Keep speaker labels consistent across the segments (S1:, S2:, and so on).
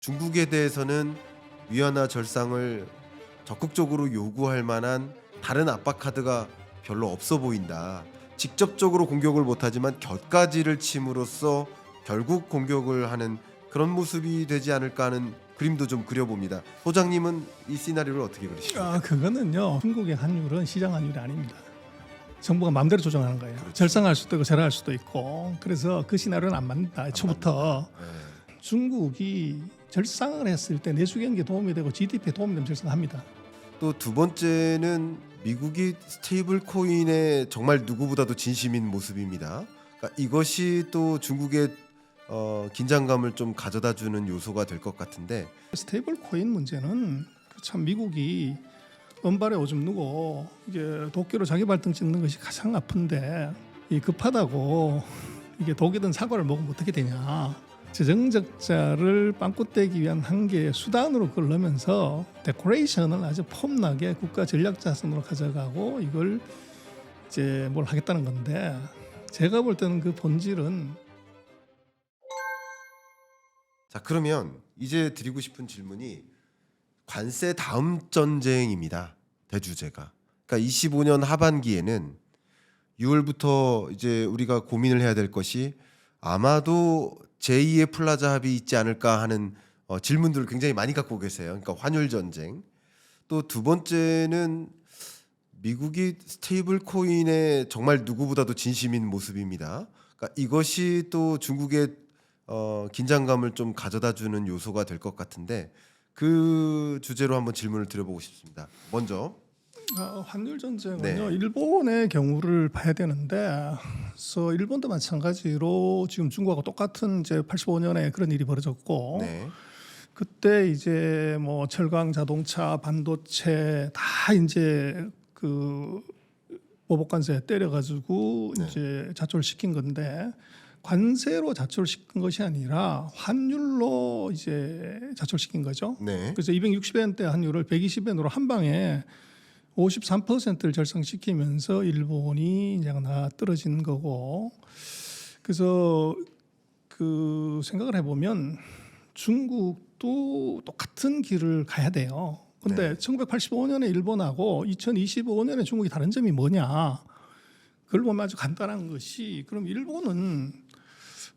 S1: 중국에 대해서는 위안화 절상을 적극적으로 요구할 만한 다른 압박 카드가 별로 없어 보인다. 직접적으로 공격을 못하지만 곁가지를 침으로써 결국 공격을 하는 그런 모습이 되지 않을까 하는 그림도 좀 그려봅니다. 소장님은 이 시나리오를 어떻게 그리십니까?
S2: 그거는요. 중국의 환율은 시장 환율이 아닙니다. 정부가 마음대로 조정하는 거예요.
S1: 그렇죠.
S2: 절상할 수도 있고 절하할 수도 있고. 그래서 그 시나리오는 안 맞는다. 애초부터
S1: 네.
S2: 중국이 절상을 했을 때 내수 경기에 도움이 되고 GDP에 도움이 되면 절상합니다.
S1: 또 두 번째는 미국이 스테이블 코인에 정말 누구보다도 진심인 모습입니다. 그러니까 이것이 또 중국의 긴장감을 좀 가져다주는 요소가 될 것 같은데.
S2: 스테이블 코인 문제는 참 미국이 은발에 오줌 누고 이게 도끼로 자기 발등 찍는 것이 가장 아픈데 이 급하다고 이게 독이든 사과를 먹으면 어떻게 되냐. 재정적자를 빵꾸떼기 위한 한 개의 수단으로 그걸 넣으면서 데코레이션을 아주 폼나게 국가 전략자산으로 가져가고 이걸 이제 뭘 하겠다는 건데, 제가 볼 때는 그 본질은
S1: 자, 그러면 이제 드리고 싶은 질문이 관세 다음 전쟁입니다. 대주제가. 그러니까 25년 하반기에는 6월부터 이제 우리가 고민을 해야 될 것이 아마도 제2의 플라자 합의 있지 않을까 하는 질문들을 굉장히 많이 갖고 계세요. 그러니까 환율 전쟁. 또 두 번째는 미국이 스테이블 코인에 정말 누구보다도 진심인 모습입니다. 그러니까 이것이 또 중국의 긴장감을 좀 가져다주는 요소가 될 것 같은데, 그 주제로 한번 질문을 드려보고 싶습니다. 먼저
S2: 환율 전쟁은요.
S1: 네.
S2: 일본의 경우를 봐야 되는데, 그래서 일본도 마찬가지로 지금 중국하고 똑같은 이제 85년에 그런 일이 벌어졌고,
S1: 네.
S2: 그때 이제 뭐 철강, 자동차, 반도체 다 이제 그 보복관세 때려가지고
S1: 네.
S2: 이제 자초시킨 건데, 관세로 자초시킨 것이 아니라 환율로 이제 자초시킨 거죠.
S1: 네.
S2: 그래서 260엔대 환율을 120엔으로 한 방에 53%를 절상시키면서 일본이 이제 나 떨어진 거고, 그래서 그 생각을 해보면 중국도 똑같은 길을 가야 돼요. 근데
S1: 네.
S2: 1985년에 일본하고 2025년에 중국이 다른 점이 뭐냐? 그걸 보면 아주 간단한 것이, 그럼 일본은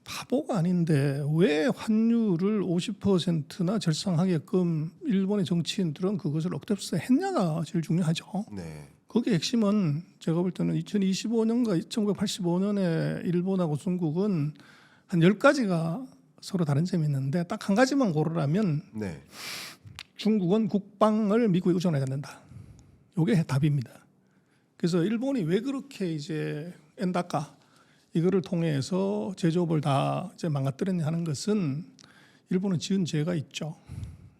S2: 바보가 아닌데 왜 환율을 50%나 절상하게끔 일본의 정치인들은 그것을 억셉스 했냐가 제일 중요하죠.
S1: 네.
S2: 거기에 핵심은 제가 볼 때는 2025년과 1985년에 일본하고 중국은 한 10가지가 서로 다른 점이 있는데, 딱 한 가지만 고르라면
S1: 네.
S2: 중국은 국방을 미국에 의존해야 된다. 이게 답입니다. 그래서 일본이 왜 그렇게 이제 엔다카 이거를 통해서 제조업을 다 이제 망가뜨렸냐 하는 것은, 일본은 지은 죄가 있죠.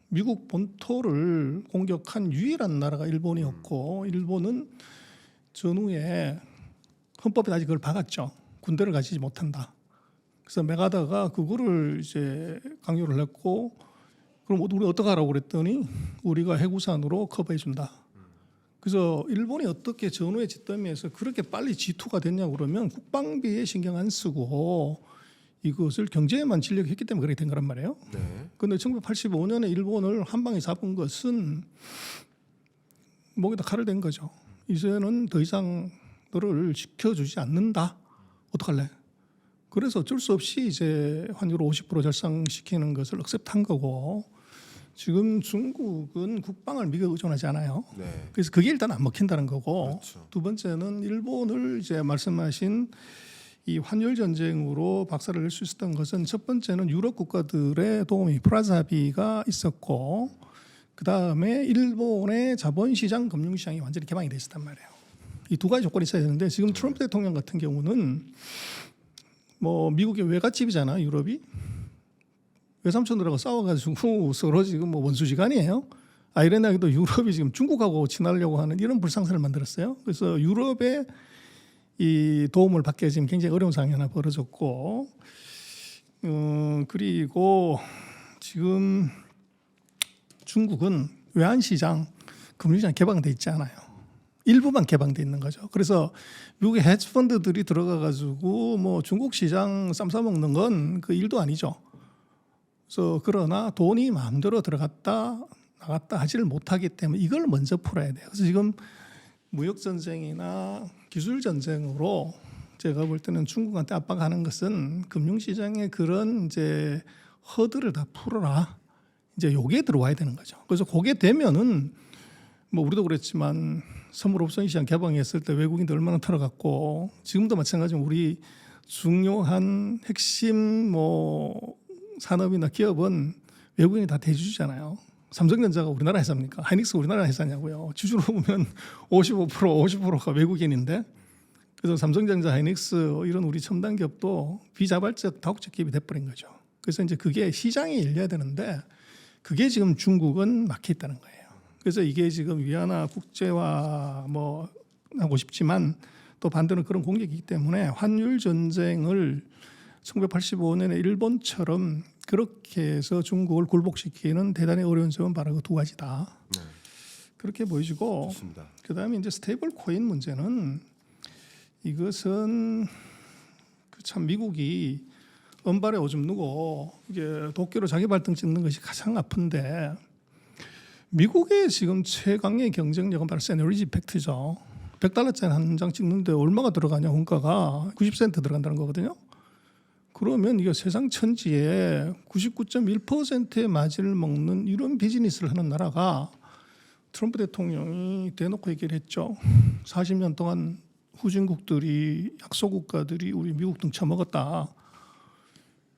S2: 미국 본토를 공격한 유일한 나라가 일본이었고, 일본은 전후에 헌법에 아직 그걸 박았죠. 군대를 가지지 못한다. 그래서 메가다가 그거를 이제 강요를 했고, 그럼 우리 어떻게 하라고 그랬더니 우리가 해구산으로 커버해 준다. 그래서 일본이 어떻게 전후의 잿더미에서 그렇게 빨리 G2가 됐냐 그러면 국방비에 신경 안 쓰고 이것을 경제에만 진력했기 때문에 그렇게 된 거란 말이에요.
S1: 네.
S2: 그런데 1985년에 일본을 한 방에 잡은 것은 목에다 칼을 댄 거죠. 이제는 더 이상 너를 지켜주지 않는다. 어떡할래? 그래서 어쩔 수 없이 이제 환율 50% 절상시키는 것을 억셉트한 거고, 지금 중국은 국방을 미국에 의존하지 않아요.
S1: 네.
S2: 그래서 그게 일단 안 먹힌다는 거고,
S1: 그렇죠.
S2: 두 번째는 일본을 이제 말씀하신 이 환율 전쟁으로 박살을 낼 수 있었던 것은, 첫 번째는 유럽 국가들의 도움이 플라자 합의가 있었고, 그 다음에 일본의 자본시장, 금융시장이 완전히 개방이 돼 있었단 말이에요. 이 두 가지 조건이 있어야 되는데, 지금 트럼프 대통령 같은 경우는 뭐 미국의 외갓집이잖아, 유럽이. 외삼촌들하고 싸워가지고 서로 지금 뭐 원수지간이에요. 아이러니하게도 유럽이 지금 중국하고 친하려고 하는 이런 불상사를 만들었어요. 그래서 유럽의 이 도움을 받기가 지금 굉장히 어려운 상황이 하나 벌어졌고, 그리고 지금 중국은 외환시장, 금융시장 개방돼 있지 않아요. 일부만 개방돼 있는 거죠. 그래서 미국의 헤지펀드들이 들어가가지고 뭐 중국 시장 쌈 싸먹는 건 그 일도 아니죠. 그래서 그러나 돈이 마음대로 들어갔다 나갔다 하지를 못하기 때문에 이걸 먼저 풀어야 돼요. 그래서 지금 무역 전쟁이나 기술 전쟁으로 제가 볼 때는 중국한테 압박하는 것은 금융시장의 그런 이제 허들을 다 풀어라. 이제 요게 들어와야 되는 거죠. 그래서 그게 되면은 뭐 우리도 그랬지만 선물옵션 시장 개방했을 때 외국인들 얼마나 털어갔고 지금도 마찬가지로 우리 중요한 핵심 뭐 산업이나 기업은 외국인이 다 대주주잖아요. 삼성전자가 우리나라 회사입니까? 하이닉스가 우리나라 회사냐고요. 주주로 보면 55%가 외국인인데 그래서 삼성전자, 하이닉스 이런 우리 첨단 기업도 비자발적 다국적 기업이 돼버린 거죠. 그래서 이제 그게 시장이 열려야 되는데 그게 지금 중국은 막혀 있다는 거예요. 그래서 이게 지금 위안화 국제화 뭐 하고 싶지만 또 반대로 그런 공격이기 때문에 환율 전쟁을 1985년에 일본처럼 그렇게 해서 중국을 굴복시키는 대단히 어려운 점은 바로 그 두 가지다.
S1: 네.
S2: 그렇게 보여지고
S1: 좋습니다.
S2: 그다음에 이제 스테이블 코인 문제는 이것은 참 미국이 은발에 오줌 누고 이게 도끼로 자기 발등 찍는 것이 가장 아픈데 미국의 지금 최강의 경쟁력은 바로 세너리지 팩트죠. $100짜리 한 장 찍는데 얼마가 들어가냐 원가가 90센트 들어간다는 거거든요. 그러면 이게 세상 천지에 99.1%의 마진을 먹는 이런 비즈니스를 하는 나라가 트럼프 대통령이 대놓고 얘기를 했죠. 40년 동안 후진국들이 약소국가들이 우리 미국 등쳐먹었다.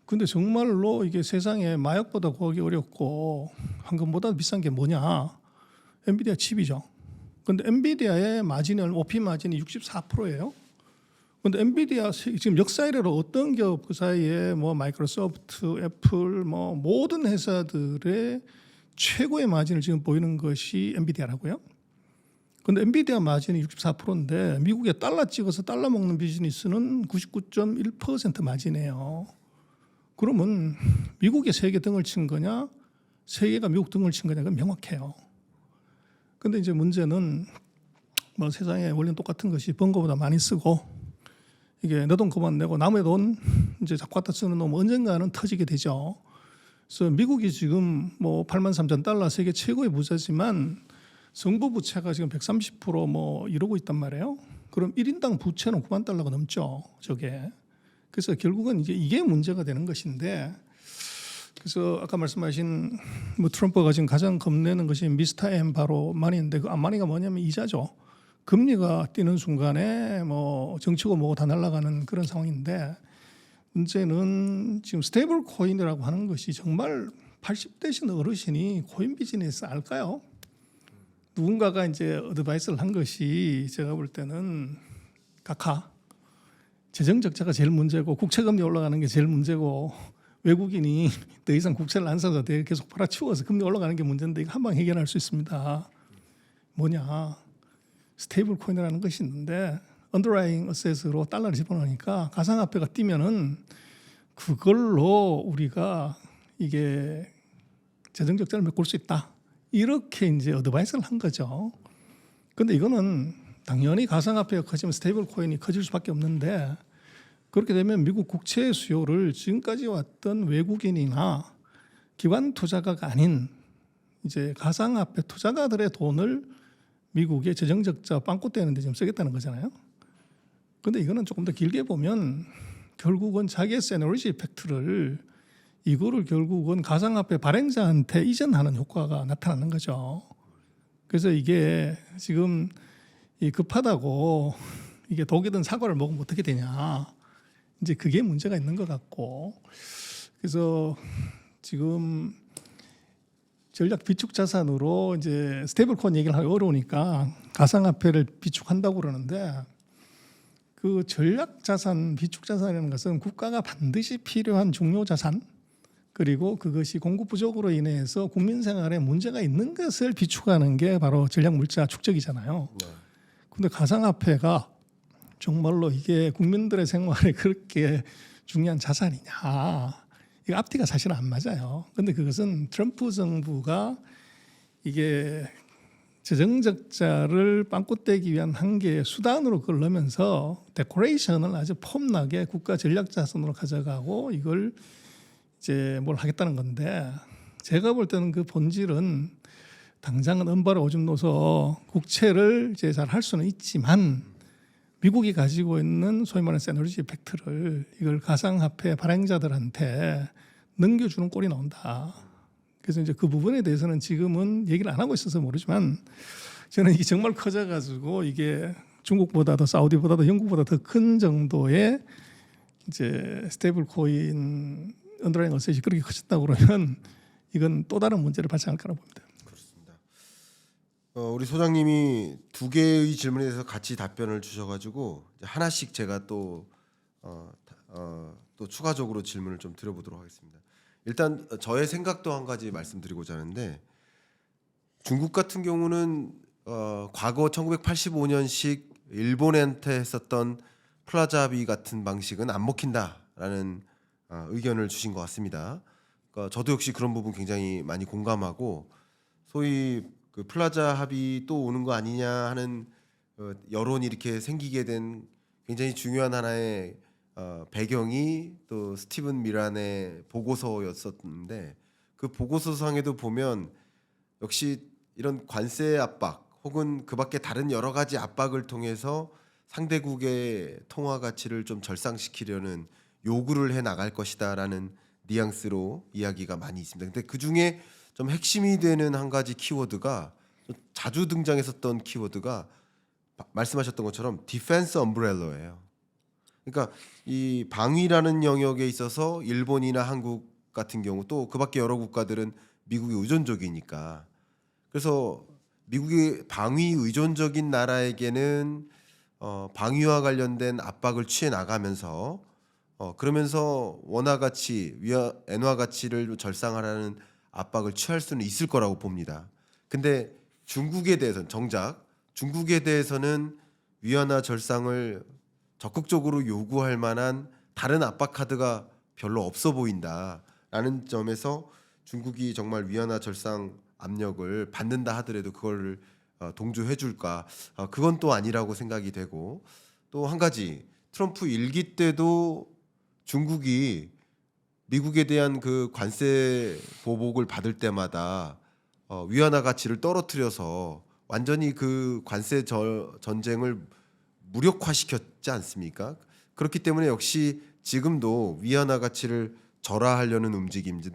S2: 근데 정말로 이게 세상에 마약보다 구하기 어렵고 황금보다 비싼 게 뭐냐? 엔비디아 칩이죠. 근데 엔비디아의 마진은 OP 마진이 64%예요. 근데 엔비디아 지금 역사 이래로 어떤 기업 그 사이에 뭐 마이크로소프트, 애플 뭐 모든 회사들의 최고의 마진을 지금 보이는 것이 엔비디아라고요. 근데 엔비디아 마진이 64%인데 미국에 달러 찍어서 달러 먹는 비즈니스는 99.1% 마진이에요. 그러면 미국이 세계 등을 친 거냐, 세계가 미국 등을 친 거냐가 명확해요. 근데 이제 문제는 뭐 세상에 원리는 똑같은 것이 번 거보다 많이 쓰고 이게 내 돈 그만 내고 남의 돈 이제 자꾸 갖다 쓰는 놈 언젠가는 터지게 되죠. 그래서 미국이 지금 뭐 83,000달러 세계 최고의 부자지만 정부 부채가 지금 130%뭐 이러고 있단 말이에요. 그럼 1인당 부채는 9만 달러가 넘죠. 저게. 그래서 결국은 이게 문제가 되는 것인데 그래서 아까 말씀하신 뭐 트럼프가 지금 가장 겁내는 것이 미스터 M 바로 마니인데 그 마니가 뭐냐면 이자죠. 금리가 뛰는 순간에 뭐 정치고 뭐고 다 날아가는 그런 상황인데 문제는 지금 스테이블 코인이라고 하는 것이 정말 80대신 어르신이 코인 비즈니스 알까요? 누군가가 이제 어드바이스를 한 것이 제가 볼 때는 각하 재정 적자가 제일 문제고 국채금리 올라가는 게 제일 문제고 외국인이 더 이상 국채를 안 사서 계속 팔아치워서 금리 올라가는 게 문제인데 이거 한 방 해결할 수 있습니다. 뭐냐? 스테이블 코인이라는 것이 있는데 언더라잉 어셋으로 달러를 집어넣으니까 가상화폐가 뛰면은 그걸로 우리가 이게 재정 적자를 메꿀 수 있다. 이렇게 이제 어드바이스를 한 거죠. 근데 이거는 당연히 가상화폐가 커지면 스테이블 코인이 커질 수밖에 없는데 그렇게 되면 미국 국채 수요를 지금까지 왔던 외국인이나 기관 투자가가 아닌 이제 가상화폐 투자가들의 돈을 미국의 재정 적자 빵꾸 떼는데 지금 쓰겠다는 거잖아요. 그런데 이거는 조금 더 길게 보면 결국은 자기의 세너리지 이펙트를 이거를 결국은 가상화폐 발행자한테 이전하는 효과가 나타나는 거죠. 그래서 이게 지금 이 급하다고 이게 독이든 사과를 먹으면 어떻게 되냐. 이제 그게 문제가 있는 것 같고 그래서 지금 전략 비축 자산으로 이제 스테이블 코인 얘기를 하기 어려우니까 가상화폐를 비축한다고 그러는데 그 전략 자산, 비축 자산이라는 것은 국가가 반드시 필요한 중요 자산 그리고 그것이 공급 부족으로 인해서 국민 생활에 문제가 있는 것을 비축하는 게 바로 전략 물자 축적이잖아요. 근데 가상화폐가 정말로 이게 국민들의 생활에 그렇게 중요한 자산이냐? 이거 앞뒤가 사실은 안 맞아요. 근데 그것은 트럼프 정부가 이게 재정 적자를 빵꾸 떼기 위한 한 개의 수단으로 그걸 넣으면서 데코레이션을 아주 폼나게 국가 전략 자산으로 가져가고 이걸 이제 뭘 하겠다는 건데 제가 볼 때는 그 본질은 당장은 은발에 오줌 넣어서 국채를 이제 잘 할 수는 있지만 미국이 가지고 있는 소위 말하는 세너리지 팩트를 이걸 가상화폐 발행자들한테 넘겨주는 꼴이 나온다. 그래서 이제 그 부분에 대해서는 지금은 얘기를 안 하고 있어서 모르지만 저는 이게 정말 커져가지고 이게 중국보다도 사우디보다도 영국보다 더 큰 정도의 이제 스테이블 코인 언더라인 어셋이 그렇게 커졌다고 그러면 이건 또 다른 문제를 발생할 거라고 봅니다.
S1: 그렇습니다. 우리 소장님이 두 개의 질문에 대해서 같이 답변을 주셔가지고 이제 하나씩 제가 또 추가적으로 질문을 좀 드려보도록 하겠습니다. 일단 저의 생각도 한 가지 말씀드리고자 하는데 중국 같은 경우는 과거 1985년식 일본한테 했었던 플라자 합의 같은 방식은 안 먹힌다라는 의견을 주신 것 같습니다. 그러니까 저도 역시 그런 부분 굉장히 많이 공감하고 소위 그 플라자 합의 또 오는 거 아니냐 하는 여론이 이렇게 생기게 된 굉장히 중요한 하나의 배경이 또 스티븐 미란의 보고서였었는데 그 보고서상에도 보면 역시 이런 관세 압박 혹은 그밖에 다른 여러 가지 압박을 통해서 상대국의 통화 가치를 좀 절상시키려는 요구를 해 나갈 것이다라는 뉘앙스로 이야기가 많이 있습니다. 근데 그 중에 좀 핵심이 되는 한 가지 키워드가 자주 등장했었던 키워드가 말씀하셨던 것처럼 디펜스 엄브렐러예요. 그러니까 이 방위라는 영역에 있어서 일본이나 한국 같은 경우 또 그밖에 여러 국가들은 미국이 의존적이니까 그래서 미국이 방위 의존적인 나라에게는 방위와 관련된 압박을 취해 나가면서 그러면서 원화 가치, 엔화 가치를 절상하라는 압박을 취할 수는 있을 거라고 봅니다. 근데 중국에 대해서는 정작 중국에 대해서는 위안화 절상을 적극적으로 요구할 만한 다른 압박 카드가 별로 없어 보인다라는 점에서 중국이 정말 위안화 절상 압력을 받는다 하더라도 그걸 동조해 줄까? 그건 또 아니라고 생각이 되고 또 한 가지 트럼프 일기 때도 중국이 미국에 대한 그 관세 보복을 받을 때마다 위안화 가치를 떨어뜨려서 완전히 그 관세 전쟁을 무력화시켰지 않습니까? 그렇기 때문에 역시 지금도 위안화 가치를 절하하려는 움직임들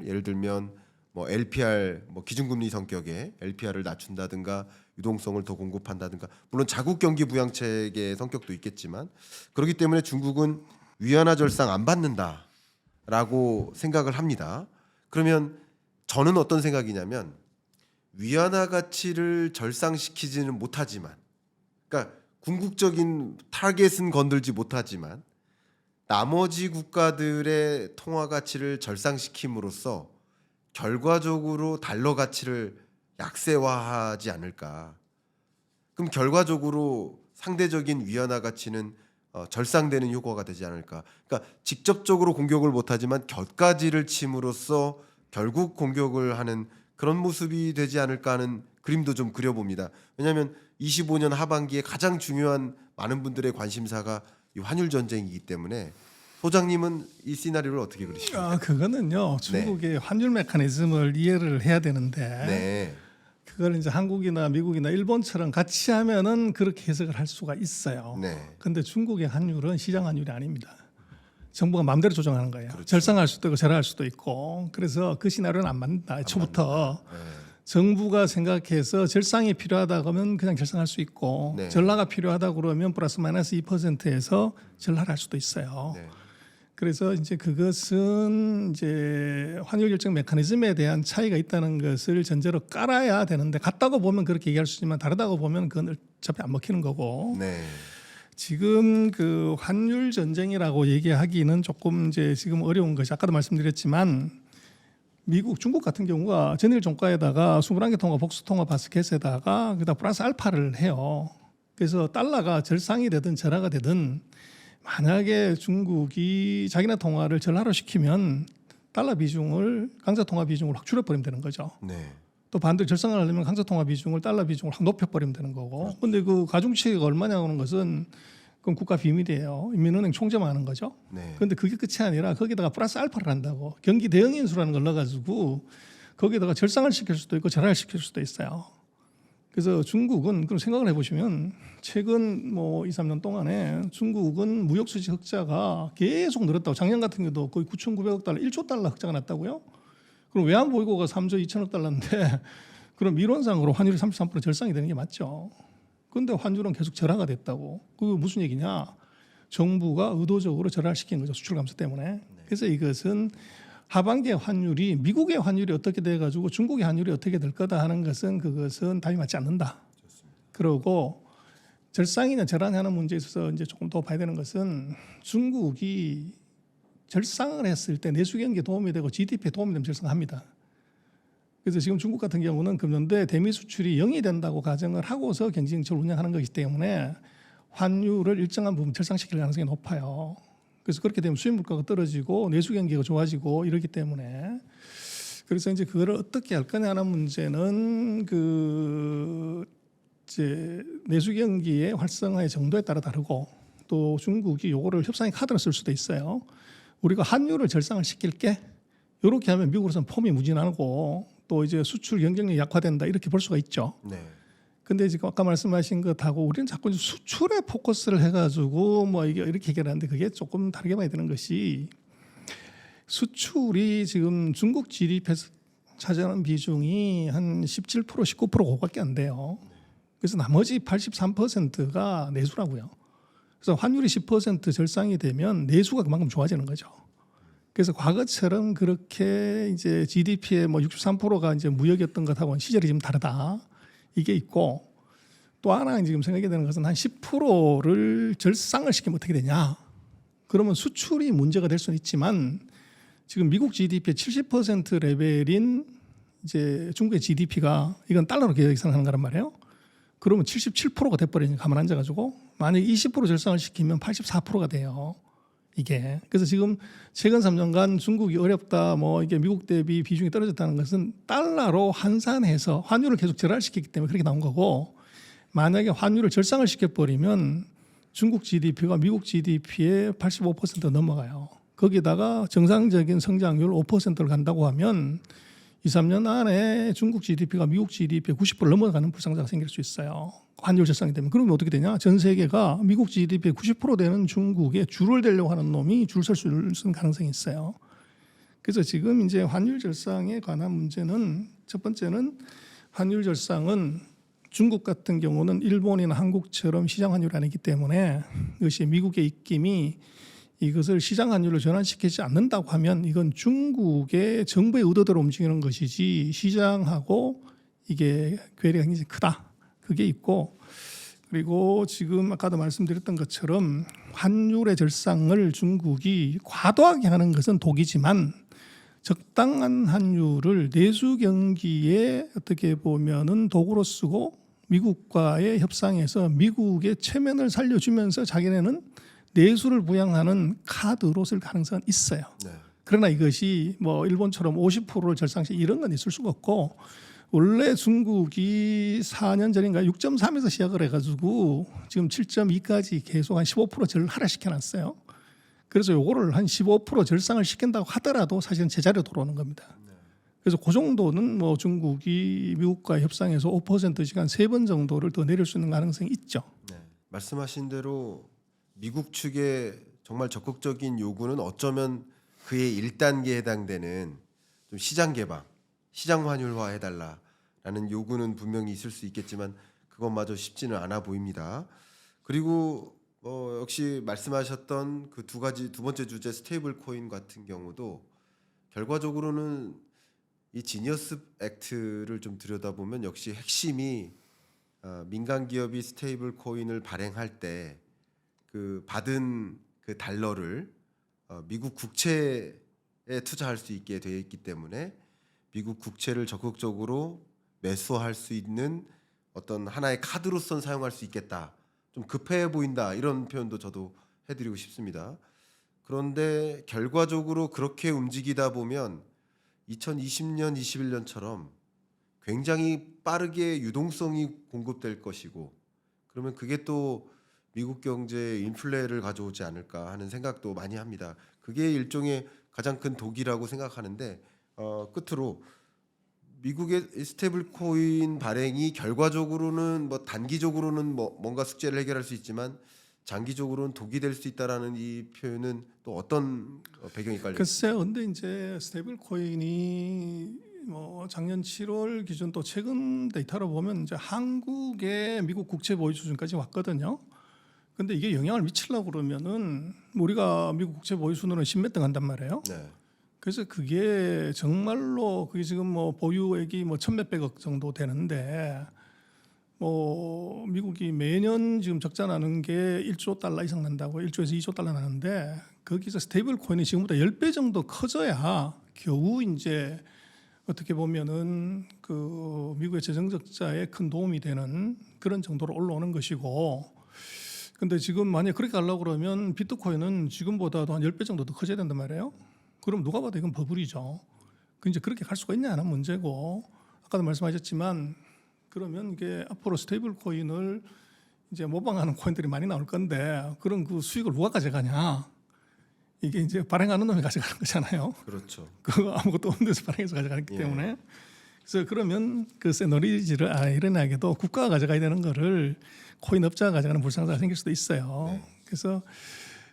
S1: 예를 들면 뭐 LPR 뭐 기준금리 성격의 LPR을 낮춘다든가 유동성을 더 공급한다든가 물론 자국 경기 부양책의 성격도 있겠지만 그렇기 때문에 중국은 위안화 절상 안 받는다라고 생각을 합니다. 그러면 저는 어떤 생각이냐면 위안화 가치를 절상시키지는 못하지만 그러니까 궁극적인 타겟은 건들지 못하지만 나머지 국가들의 통화 가치를 절상시킴으로써 결과적으로 달러 가치를 약세화하지 않을까. 그럼 결과적으로 상대적인 위안화 가치는 절상되는 효과가 되지 않을까. 그러니까 직접적으로 공격을 못하지만 곁가지를 침으로써 결국 공격을 하는 그런 모습이 되지 않을까 하는 그림도 좀 그려봅니다. 왜냐하면 25년 하반기에 가장 중요한 많은 분들의 관심사가 이 환율 전쟁이기 때문에 소장님은 이 시나리오를 어떻게 그리십니까?
S2: 그거는요 중국의 환율 메커니즘을 이해를 해야 되는데
S1: 네.
S2: 그걸 이제 한국이나 미국이나 일본처럼 같이 하면은 그렇게 해석을 할 수가 있어요.
S1: 네.
S2: 근데 중국의 환율은 시장 환율이 아닙니다. 정부가 마음대로 조정하는 거예요.
S1: 그렇죠.
S2: 절상할 수도 있고 절하할 수도 있고 그래서 그 시나리오는 안 맞는다. 초부터
S1: 네.
S2: 정부가 생각해서 절상이 필요하다 그러면 그냥 절상할 수 있고
S1: 네.
S2: 전라가 필요하다 그러면 플러스 마이너스 2%에서 전라를 할 수도 있어요.
S1: 네.
S2: 그래서 이제 그것은 이제 환율 결정 메커니즘에 대한 차이가 있다는 것을 전제로 깔아야 되는데 같다고 보면 그렇게 얘기할 수 있지만 다르다고 보면 그건 어차피 안 먹히는 거고
S1: 네.
S2: 지금 그 환율 전쟁이라고 얘기하기는 조금 이제 지금 어려운 것이 아까도 말씀드렸지만 미국, 중국 같은 경우가 전일 종가에다가 21개 통화, 복수 통화 바스켓에다가 그다음 플러스 알파를 해요. 그래서 달러가 절상이 되든 절하가 되든 만약에 중국이 자기네 통화를 전화로 시키면 달러 비중을 강자 통화 비중을 확 줄여버리면 되는 거죠.
S1: 네.
S2: 또 반대로 절상을 하려면 강자 통화 비중을 달러 비중을 확 높여버리면 되는 거고. 근데 그 가중치가 얼마냐는 것은 그건 국가 비밀이에요. 인민은행 총재만 하는 거죠.
S1: 네.
S2: 그런데 그게 끝이 아니라 거기다가 플러스 알파를 한다고. 경기 대응 인수라는 걸 넣어가지고 거기다가 절상을 시킬 수도 있고 절하를 시킬 수도 있어요. 그래서 중국은 그럼 생각을 해보시면 최근 뭐 2, 3년 동안에 중국은 무역수지 흑자가 계속 늘었다고. 작년 같은 경우도 거의 9,900억 달러, 1조 달러 흑자가 났다고요. 그럼 외환보유고가 3조 2천억 달러인데 그럼 이론상으로 환율이 33% 절상이 되는 게 맞죠. 그런데 환율은 계속 절하가 됐다고. 그게 무슨 얘기냐? 정부가 의도적으로 절하를 시킨 거죠. 수출 감소 때문에. 그래서 이것은 하반기의 환율이 미국의 환율이 어떻게 돼가지고 중국의 환율이 어떻게 될 거다 하는 것은 그것은 답이 맞지 않는다. 그러고 절상이냐 절하냐 하는 문제에 있어서 이제 조금 더 봐야 되는 것은 중국이 절상을 했을 때 내수 경기에 도움이 되고 GDP에 도움이 되면 절상합니다. 그래서 지금 중국 같은 경우는 금년도에 대미 수출이 0이 된다고 가정을 하고서 경제 정책을 운영하는 것이기 때문에 환율을 일정한 부분 절상시킬 가능성이 높아요. 그래서 그렇게 되면 수입 물가가 떨어지고 내수 경기가 좋아지고 이러기 때문에 그래서 이제 그거를 어떻게 할 거냐는 문제는 그 이제 내수 경기의 활성화의 정도에 따라 다르고 또 중국이 요거를 협상의 카드로 쓸 수도 있어요. 우리가 환율을 절상을 시킬게 이렇게 하면 미국으로서는 폼이 무진하고 또 이제 수출 경쟁력이 약화된다 이렇게 볼 수가 있죠.
S1: 네.
S2: 근데 지금 아까 말씀하신 것하고 우리는 자꾸 이제 수출에 포커스를 해가지고 뭐 이게 이렇게 얘기하는데 그게 조금 다르게 봐야 되는 것이 수출이 지금 중국 GDP에서 차지하는 비중이 한 17%, 19% 그거밖에 안 돼요. 그래서 나머지 83%가 내수라고요. 그래서 환율이 10% 절상이 되면 내수가 그만큼 좋아지는 거죠. 그래서 과거처럼 그렇게 이제 GDP의 뭐 63%가 이제 무역이었던 것하고는 시절이 좀 다르다. 이게 있고 또 하나 지금 생각이 되는 것은 한 10%를 절상을 시키면 어떻게 되냐? 그러면 수출이 문제가 될 수는 있지만 지금 미국 GDP의 70% 레벨인 이제 중국의 GDP가 이건 달러로 계산하는 거란 말이에요. 그러면 77%가 돼버리니 가만 앉아가지고 만약 20% 절상을 시키면 84%가 돼요. 이게 그래서 지금 최근 3년간 중국이 어렵다 뭐 이게 미국 대비 비중이 떨어졌다는 것은 달러로 환산해서 환율을 계속 절하시켰기 때문에 그렇게 나온 거고 만약에 환율을 절상을 시켜버리면 중국 GDP가 미국 GDP의 85% 넘어가요. 거기다가 정상적인 성장률 5%를 간다고 하면 2, 3년 안에 중국 GDP가 미국 GDP의 90%를 넘어가는 불상자가 생길 수 있어요. 환율 절상이 되면. 그러면 어떻게 되냐? 전 세계가 미국 GDP의 90% 되는 중국에 줄을 대려고 하는 놈이 줄 설 수 있는 가능성이 있어요. 그래서 지금 이제 환율 절상에 관한 문제는 첫 번째는 환율 절상은 중국 같은 경우는 일본이나 한국처럼 시장 환율이 아니기 때문에 이것이 미국의 입김이 이것을 시장 환율로 전환시키지 않는다고 하면 이건 중국의 정부의 의도대로 움직이는 것이지 시장하고 이게 괴리가 굉장히 크다. 그게 있고 그리고 지금 아까도 말씀드렸던 것처럼 환율의 절상을 중국이 과도하게 하는 것은 독이지만 적당한 환율을 내수 경기에 어떻게 보면은 도구로 쓰고 미국과의 협상에서 미국의 체면을 살려주면서 자기네는 내수를 부양하는 카드로 쓸 가능성은 있어요.
S1: 네.
S2: 그러나 이것이 뭐 일본처럼 50%를 절상시 이런 건 있을 수가 없고 원래 중국이 4년 전인가 6.3에서 시작을 해가지고 지금 7.2까지 계속 한 15% 절하를 시켜놨어요. 그래서 요거를 한 15% 절상을 시킨다고 하더라도 사실은 제자리로 돌아오는 겁니다. 그래서 그 정도는 뭐 중국이 미국과 협상에서 5%씩 한 3번 정도를 더 내릴 수 있는 가능성이 있죠.
S1: 네. 말씀하신 대로 미국 측의 정말 적극적인 요구는 어쩌면 그의 1단계에 해당되는 좀 시장 개방, 시장 환율화 해달라라는 요구는 분명히 있을 수 있겠지만 그것마저 쉽지는 않아 보입니다. 그리고 역시 말씀하셨던 그 두 번째 주제 스테이블 코인 같은 경우도 결과적으로는 이 지니어스 액트를 좀 들여다보면 역시 핵심이 민간 기업이 스테이블 코인을 발행할 때 그 받은 그 달러를 미국 국채에 투자할 수 있게 되어 있기 때문에 미국 국채를 적극적으로 매수할 수 있는 어떤 하나의 카드로선 사용할 수 있겠다. 좀 급해 보인다 이런 표현도 저도 해드리고 싶습니다. 그런데 결과적으로 그렇게 움직이다 보면 2020년, 21년처럼 굉장히 빠르게 유동성이 공급될 것이고 그러면 그게 또 미국 경제에 인플레를 가져오지 않을까 하는 생각도 많이 합니다. 그게 일종의 가장 큰 독이라고 생각하는데 끝으로 미국의 스테이블 코인 발행이 결과적으로는 뭐 단기적으로는 뭐 뭔가 숙제를 해결할 수 있지만 장기적으로는 독이 될 수 있다라는 이 표현은 또 어떤 배경이 깔려 있습니까?
S2: 글쎄요. 근데 이제 스테이블 코인이 뭐 작년 7월 기준 또 최근 데이터로 보면 이제 한국의 미국 국채 보유 수준까지 왔거든요. 근데 이게 영향을 미치려고 그러면은 우리가 미국 국채 보유 수준은 10몇 등 한단 말이에요.
S1: 네.
S2: 그래서 그게 정말로 그게 지금 뭐 보유액이 뭐 천몇백억 정도 되는데 뭐 미국이 매년 지금 적자 나는 게 1조 달러 이상 난다고 1조에서 2조 달러 나는데 거기서 스테이블 코인이 지금보다 10배 정도 커져야 겨우 이제 어떻게 보면은 그 미국의 재정 적자에 큰 도움이 되는 그런 정도로 올라오는 것이고 근데 지금 만약 그렇게 하려고 그러면 비트코인은 지금보다도 한 10배 정도 더 커져야 된단 말이에요. 그럼 누가 봐도 이건 버블이죠. 그 이제 그렇게 갈 수가 있냐는 문제고 아까도 말씀하셨지만 그러면 이게 앞으로 스테이블 코인을 이제 모방하는 코인들이 많이 나올 건데 그런 그 수익을 누가 가져가냐? 이게 이제 발행하는 놈이 가져가는 거잖아요.
S1: 그렇죠.
S2: 그거 아무것도 없는 데서 발행해서 가져가기 때문에 그래서 그러면 그 세너리지를 아이러니하게도 국가가 가져가야 되는 거를 코인 업자가 가져가는 불상사가 생길 수도 있어요. 그래서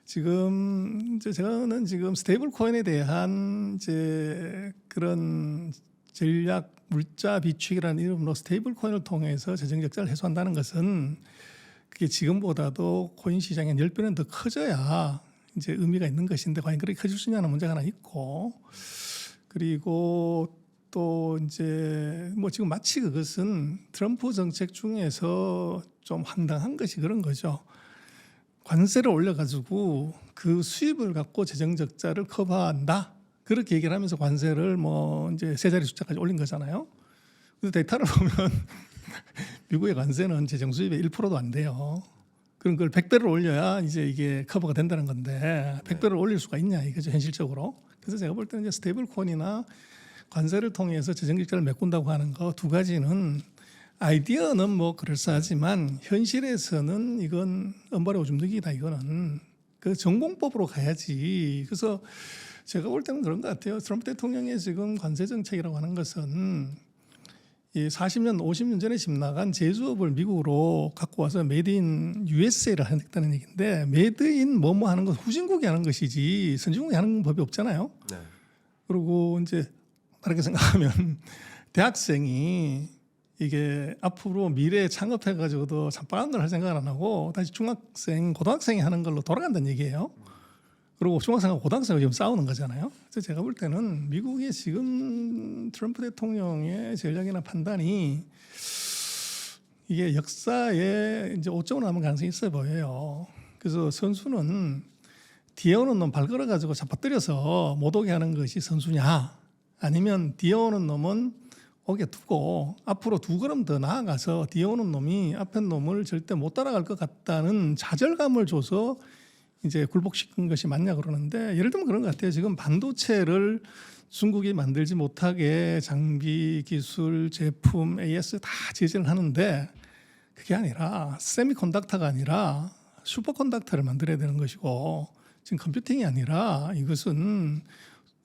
S2: 지금 이제 저는 지금 스테이블 코인에 대한 이제 그런 전략 물자 비축이라는 이름으로 스테이블 코인을 통해서 재정 적자를 해소한다는 것은 그게 지금보다도 코인 시장이 한 10배는 더 커져야 이제 의미가 있는 것인데 과연 그렇게 커질 수 있냐는 문제가 하나 있고 그리고 또 이제 뭐 지금 마치 그것은 트럼프 정책 중에서 좀 황당한 것이 그런 거죠. 관세를 올려가지고 그 수입을 갖고 재정 적자를 커버한다. 그렇게 얘기를 하면서 관세를 뭐 이제 세 자리 숫자까지 올린 거잖아요. 그래서 데이터를 보면 미국의 관세는 재정 수입의 1%도 안 돼요. 그런 걸 100배를 올려야 이제 이게 커버가 된다는 건데 100배를 올릴 수가 있냐 이거죠 현실적으로. 그래서 제가 볼 때는 이제 스테이블 코인이나 관세를 통해서 재정 적자를 메꾼다고 하는 거 두 가지는 아이디어는 뭐 그럴싸하지만 현실에서는 이건 엄발의 오줌 누기다 이거는 그 전공법으로 가야지. 그래서 제가 볼 때는 그런 것 같아요. 트럼프 대통령의 지금 관세 정책이라고 하는 것은 이 40년, 50년 전에 집 나간 제조업을 미국으로 갖고 와서 메이드 인 USA를 하겠다는 얘기인데 메이드 인 뭐뭐 하는 건 후진국이 하는 것이지 선진국이 하는 법이 없잖아요.
S1: 네.
S2: 그리고 이제 다르게 생각하면 대학생이 이게 앞으로 미래에 창업해가지고도 참 뻔한 걸 할 생각을 안 하고 다시 중학생, 고등학생이 하는 걸로 돌아간다는 얘기예요. 그리고 중학생하고 고등학생하고 지금 싸우는 거잖아요. 그래서 제가 볼 때는 미국의 지금 트럼프 대통령의 전략이나 판단이 이게 역사에 이제 오점으로 남은 가능성이 있어 보여요. 그래서 선수는 뒤에 오는 놈 발 걸어가지고 잡아뜨려서 못 오게 하는 것이 선수냐 아니면 뒤에 오는 놈은 오게 두고 앞으로 두 걸음 더 나아가서 뒤에 오는 놈이 앞에 놈을 절대 못 따라갈 것 같다는 좌절감을 줘서 이제 굴복시킨 것이 맞냐 그러는데 예를 들면 그런 것 같아요. 지금 반도체를 중국이 만들지 못하게 장비, 기술, 제품, AS 다 제재를 하는데 그게 아니라 세미컨덕터가 아니라 슈퍼컨덕터를 만들어야 되는 것이고 지금 컴퓨팅이 아니라 이것은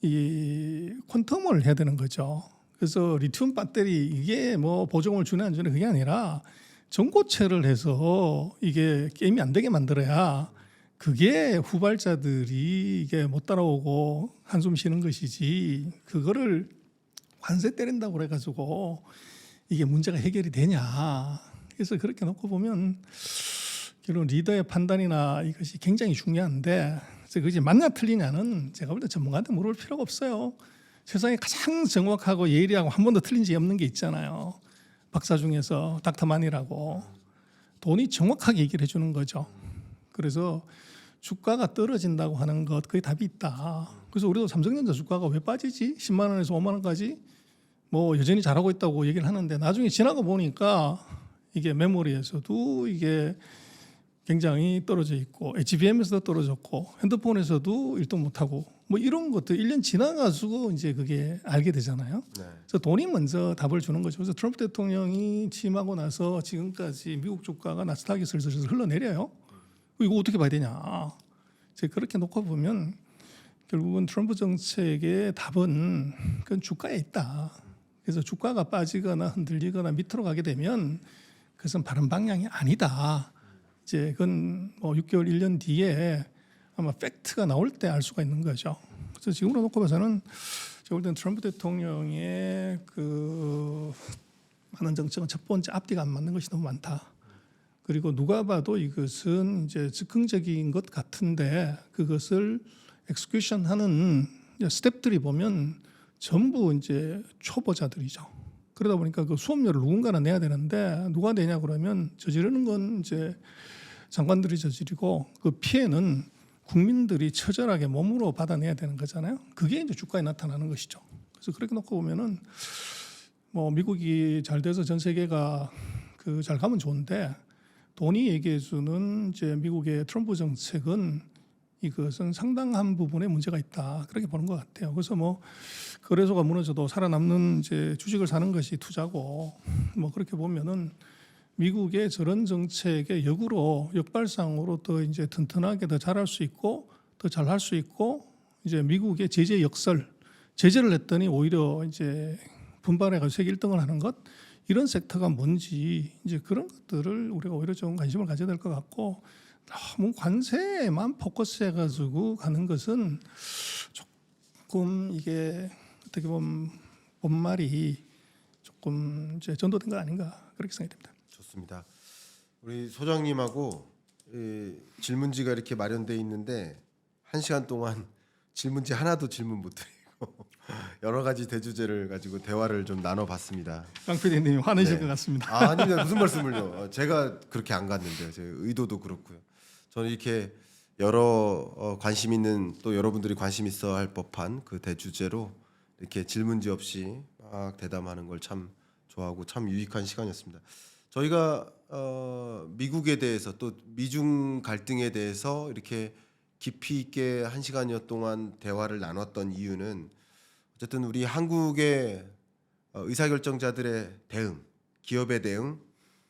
S2: 이 퀀텀을 해야 되는 거죠. 그래서 리튬 배터리 이게 뭐 보조금을 주네 안 주네 그게 아니라 전고체를 해서 이게 게임이 안 되게 만들어야 그게 후발자들이 이게 못 따라오고 한숨 쉬는 것이지 그거를 관세 때린다고 그래가지고 이게 문제가 해결이 되냐. 그래서 그렇게 놓고 보면 결국 리더의 판단이나 이것이 굉장히 중요한데 그것이 맞냐 틀리냐는 제가 볼 때 전문가한테 물어볼 필요가 없어요. 세상에 가장 정확하고 예리하고 한 번도 틀린 적이 없는 게 있잖아요. 박사 중에서 닥터만이라고 돈이 정확하게 얘기를 해주는 거죠. 그래서 주가가 떨어진다고 하는 것 그게 답이 있다. 그래서 우리도 삼성전자 주가가 왜 빠지지? 10만 원에서 5만 원까지 뭐 여전히 잘하고 있다고 얘기를 하는데 나중에 지나가 보니까 이게 메모리에서도 이게 굉장히 떨어져 있고 HBM에서도 떨어졌고 핸드폰에서도 1등 못하고 뭐 이런 것들 1년 지나가지고 이제 그게 알게 되잖아요.
S1: 네.
S2: 그래서 돈이 먼저 답을 주는 거죠. 그래서 트럼프 대통령이 취임하고 나서 지금까지 미국 주가가 나스닥이 슬슬 흘러내려요. 이거 어떻게 봐야 되냐? 이제 그렇게 놓고 보면 결국은 트럼프 정책의 답은 그건 주가에 있다. 그래서 주가가 빠지거나 흔들리거나 밑으로 가게 되면 그것은 바른 방향이 아니다. 이제 그건 뭐 6개월, 1년 뒤에 아마 팩트가 나올 때 알 수가 있는 거죠. 그래서 지금으로 놓고 봐서는 제가 볼 때는 트럼프 대통령의 그 많은 정책은 첫 번째 앞뒤가 안 맞는 것이 너무 많다. 그리고 누가 봐도 이것은 이제 즉흥적인 것 같은데 그것을 엑스큐션하는 스텝들이 보면 전부 이제 초보자들이죠. 그러다 보니까 그 수업료를 누군가는 내야 되는데 누가 내냐 그러면 저지르는 건 이제 장관들이 저지르고 그 피해는 국민들이 처절하게 몸으로 받아내야 되는 거잖아요. 그게 이제 주가에 나타나는 것이죠. 그래서 그렇게 놓고 보면은 뭐 미국이 잘 돼서 전 세계가 그 잘 가면 좋은데 돈이 얘기해주는 이제 미국의 트럼프 정책은 이것은 상당한 부분에 문제가 있다 그렇게 보는 것 같아요. 그래서 뭐 거래소가 무너져도 살아남는 이제 주식을 사는 것이 투자고 뭐 그렇게 보면은 미국의 저런 정책의 역으로 역발상으로 더 이제 튼튼하게 더 잘할 수 있고 더 잘할 수 있고 이제 미국의 제재 역설 제재를 했더니 오히려 이제 분발해가지고 세계 1등을 하는 것 이런 섹터가 뭔지 이제 그런 것들을 우리가 오히려 좀 관심을 가져야 될 것 같고 너무 관세에만 포커스해가지고 가는 것은 조금 이게 어떻게 보면 본말이 조금 이제 전도된 거 아닌가 그렇게 생각이 됩니다.
S1: 좋습니다. 우리 소장님하고 질문지가 이렇게 마련돼 있는데 1시간 동안 질문지 하나도 질문 못 드리고 여러 가지 대주제를 가지고 대화를 좀 나눠봤습니다.
S2: 강 PD님 화내실
S1: 네.
S2: 것 같습니다.
S1: 아닙니다. 무슨 말씀을요? 제가 그렇게 안 갔는데요. 제 의도도 그렇고요. 저는 이렇게 여러 관심 있는 또 여러분들이 관심 있어 할 법한 그 대주제로 이렇게 질문지 없이 막 대담하는 걸 참 좋아하고 참 유익한 시간이었습니다. 저희가 미국에 대해서 또 미중 갈등에 대해서 이렇게 깊이 있게 1시간여 동안 대화를 나눴던 이유는 어쨌든 우리 한국의 의사결정자들의 대응, 기업의 대응,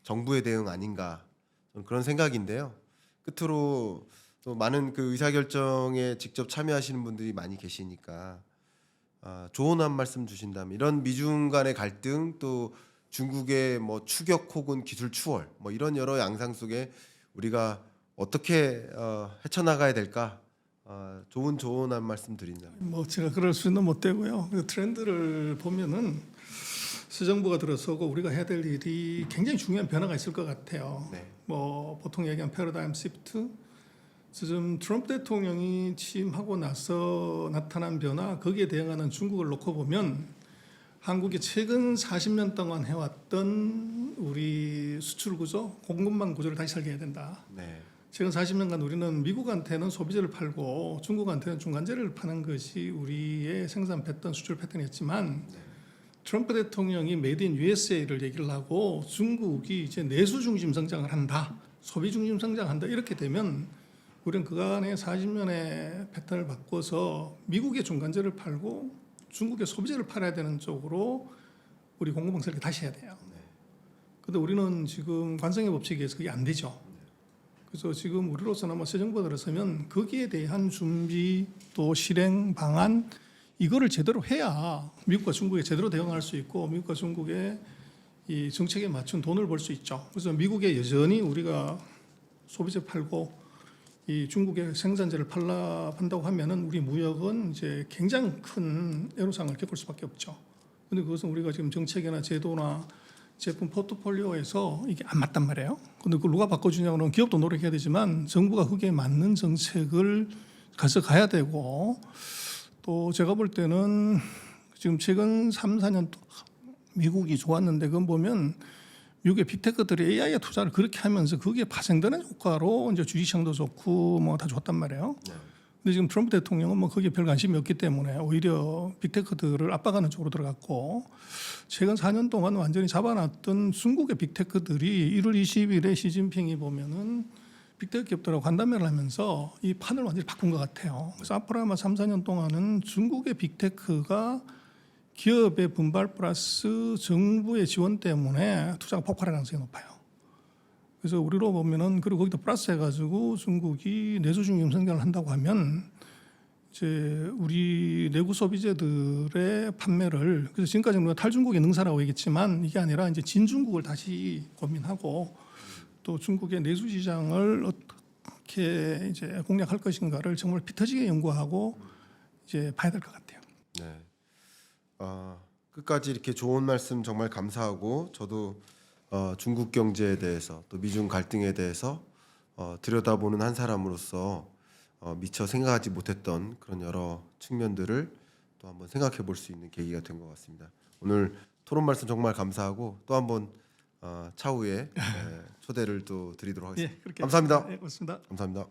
S1: 정부의 대응 아닌가 저는 그런 생각인데요. 끝으로 또 많은 그 의사결정에 직접 참여하시는 분들이 많이 계시니까 좋은 한 말씀 주신다면 이런 미중 간의 갈등 또 중국의 뭐 추격 혹은 기술 추월 뭐 이런 여러 양상 속에 우리가 어떻게 헤쳐나가야 될까 좋은 한 말씀 드린다면
S2: 뭐 제가 그럴 수는 못 되고요. 그 트렌드를 보면은 새 정부가 들어서고 우리가 해야 될 일이 굉장히 중요한 변화가 있을 것 같아요.
S1: 네.
S2: 뭐 보통 얘기한 패러다임 시프트. 지금 트럼프 대통령이 취임하고 나서 나타난 변화, 거기에 대응하는 중국을 놓고 보면 한국이 최근 40년 동안 해왔던 우리 수출 구조, 공급망 구조를 다시 설계해야 된다.
S1: 네.
S2: 최근 40년간 우리는 미국한테는 소비재를 팔고 중국한테는 중간재를 파는 것이 우리의 생산 패턴, 수출 패턴이었지만 트럼프 대통령이 메이드 인 USA를 얘기를 하고 중국이 이제 내수 중심 성장을 한다, 소비 중심 성장한다 이렇게 되면 우리는 그간의 40년의 패턴을 바꿔서 미국의 중간재를 팔고 중국의 소비재를 팔아야 되는 쪽으로 우리 공급망 설계 다시 해야 돼요. 그런데 우리는 지금 관성의 법칙에 의해서 그게 안 되죠. 그래서 지금 우리로서는 아마 새 정부가 들어서면 거기에 대한 준비 또 실행 방안 이거를 제대로 해야 미국과 중국에 제대로 대응할 수 있고 미국과 중국의 이 정책에 맞춘 돈을 벌 수 있죠. 그래서 미국에 여전히 우리가 소비재 팔고 이 중국의 생산재를 판다고 하면은 우리 무역은 이제 굉장히 큰 애로사항을 겪을 수밖에 없죠. 근데 그것은 우리가 지금 정책이나 제도나 제품 포트폴리오에서 이게 안 맞단 말이에요. 근데 그걸 누가 바꿔주냐고는 기업도 노력해야 되지만 정부가 그게 맞는 정책을 가져가야 되고 또 제가 볼 때는 지금 최근 3, 4년 동안 미국이 좋았는데 그건 보면 미국의 빅테크들이 AI에 투자를 그렇게 하면서 그게 파생되는 효과로 이제 주식시장도 좋고 뭐 다 좋았단 말이에요. 근데 지금 트럼프 대통령은 뭐 거기에 별 관심이 없기 때문에 오히려 빅테크들을 압박하는 쪽으로 들어갔고 최근 4년 동안 완전히 잡아놨던 중국의 빅테크들이 1월 20일에 시진핑이 보면은 빅테크 기업들하고 간담회를 하면서 이 판을 완전히 바꾼 것 같아요. 그래서 앞으로 아마 3, 4년 동안은 중국의 빅테크가 기업의 분발 플러스 정부의 지원 때문에 투자가 폭발할 가능성이 높아요. 그래서 우리로 보면은 그리고 거기다 플러스 해가지고 중국이 내수 중심 성장을 한다고 하면 이제 우리 내구 소비재들의 판매를 그래서 지금까지 우리가 탈중국의 능사라고 얘기했지만 이게 아니라 이제 진중국을 다시 고민하고 또 중국의 내수 시장을 어떻게 이제 공략할 것인가를 정말 피 터지게 연구하고 이제 봐야 될 것 같아요.
S1: 네. 끝까지 이렇게 좋은 말씀 정말 감사하고 저도 중국 경제에 대해서 또 미중 갈등에 대해서 들여다보는 한 사람으로서 미처 생각하지 못했던 그런 여러 측면들을 또 한번 생각해 볼 수 있는 계기가 된 것 같습니다. 오늘 토론 말씀 정말 감사하고 또 한번 차후에 초대를 또 드리도록 하겠습니다.
S2: 예, 그렇게
S1: 감사합니다.
S2: 예, 고맙습니다.
S1: 감사합니다.